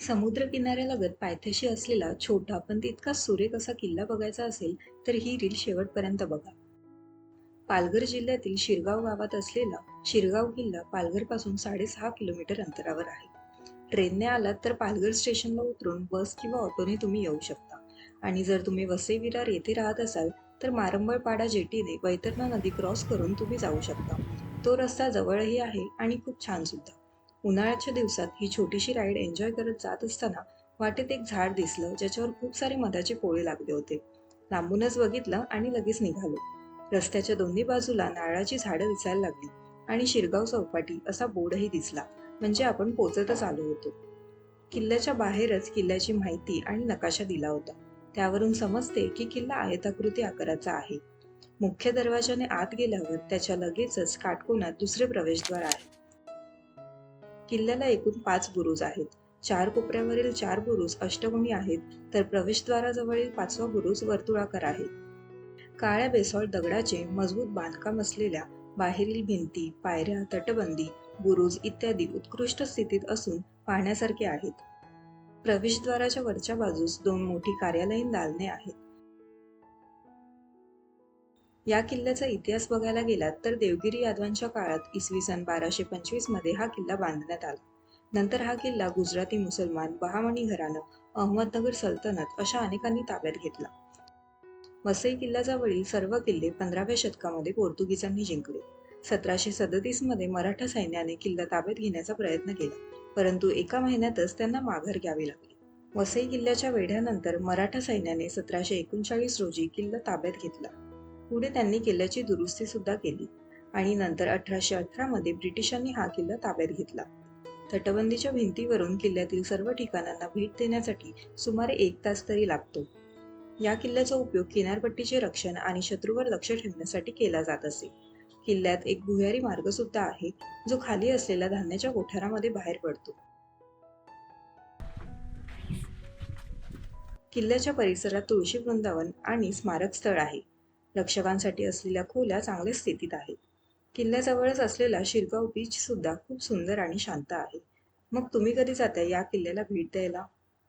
समुद्र किनाऱ्यालगत पायथ्याशी असलेला छोटा पण तितकाच सुरेख असा किल्ला बघायचा असेल तर ही रील शेवटपर्यंत बघा. पालघर जिल्ह्यातील शिरगाव गावात असलेला शिरगाव किल्ला पालघर पासून 6.5 किलोमीटर अंतरावर आहे. ट्रेनने आलात तर पालघर स्टेशनला उतरून बस किंवा ऑटोने तुम्ही येऊ शकता. आणि जर तुम्ही वसई विरार येथे राहत असाल तर मारंबळपाडा जेटीने वैतरणा नदी क्रॉस करून तुम्ही जाऊ शकता. तो रस्ता जवळही आहे आणि खूप छान सुद्धा. उन्हाळ्याच्या दिवसात ही छोटीशी राईड एन्जॉय करत जात असताना वाटेत एक झाड दिसलं ज्याच्यावर खूप सारे मधाचे पोळे लागले होते. लांबूनच बघितलं आणि लगेच निघालो. रस्त्याच्या दोन्ही बाजूला नारळाची झाडं दिसायला लागली आणि शिरगाव चौपाटी असा बोर्डही दिसला, म्हणजे आपण पोचतच आलो होतो. किल्ल्याच्या बाहेरच किल्ल्याची माहिती आणि नकाशा दिला होता. त्यावरून समजते की किल्ला आयताकृती आकाराचा आहे. मुख्य दरवाजाने आत गेल्यावर त्याच्या लगेचच काटकोनात दुसरे प्रवेशद्वार आहे. किल्ल्याला एकूण 5 बुरुज आहेत. 4 कोपऱ्यावरील 4 बुरुज अष्टकोनी आहेत, तर प्रवेशद्वाराजवळील 5वा बुरुज वर्तुळाकार आहे. काळ्या बेसॉल्ट दगडाचे मजबूत बांधकाम असलेल्या बाहेरील भिंती, पायऱ्या, तटबंदी, बुरुज इत्यादी उत्कृष्ट स्थितीत असून पाहण्यासारखे आहेत. प्रवेशद्वाराच्या वरच्या बाजूस 2 मोठी कार्यालयीन दालने आहेत. या किल्ल्याचा इतिहास बघायला गेलात तर देवगिरी यादवांच्या काळात इसवी सन 1225 मध्ये हा किल्ला बांधण्यात आला. नंतर हा किल्ला गुजराती मुसलमान, बहामनी घराणं, अहमदनगर सल्तनत अशा अनेकांनी ताब्यात घेतला. वसई किल्ल्याजवळील सर्व किल्ले 15व्या शतकामध्ये पोर्तुगीजांनी जिंकले. 1737 मध्ये मराठा सैन्याने किल्ला ताब्यात घेण्याचा प्रयत्न केला, परंतु एका महिन्यातच त्यांना माघार घ्यावी लागली. वसई किल्ल्याच्या वेढ्यानंतर मराठा सैन्याने 1739 रोजी किल्ला ताब्यात घेतला. पुढे त्यांनी किल्ल्याची दुरुस्ती सुद्धा केली आणि नंतर 1818 मध्ये ब्रिटिशांनी हा किल्ला ताब्यात घेतला. तटबंदीच्या भिंतीवरून किल्ल्यातील सर्व ठिकाणांना भेट देण्यासाठी सुमारे 1 तास तरी लागतो. या किल्ल्याचा उपयोग किनारपट्टीचे रक्षण आणि शत्रूवर लक्ष ठेवण्यासाठी केला जात असे. किल्ल्यात एक भुयारी मार्ग सुद्धा आहे, जो खाली असलेल्या धान्याच्या कोठारामध्ये बाहेर पडतो. किल्ल्याच्या परिसरात तुळशी वृंदावन आणि स्मारक स्थळ आहे. रक्षकांसाठी असलेल्या खोल्या चांगल्या स्थितीत आहेत. किल्ल्याजवळच असलेला शिरगाव बीच सुद्धा खूप सुंदर आणि शांत आहे. मग तुम्ही कधी जाताय या किल्ल्याला भेट द्यायला?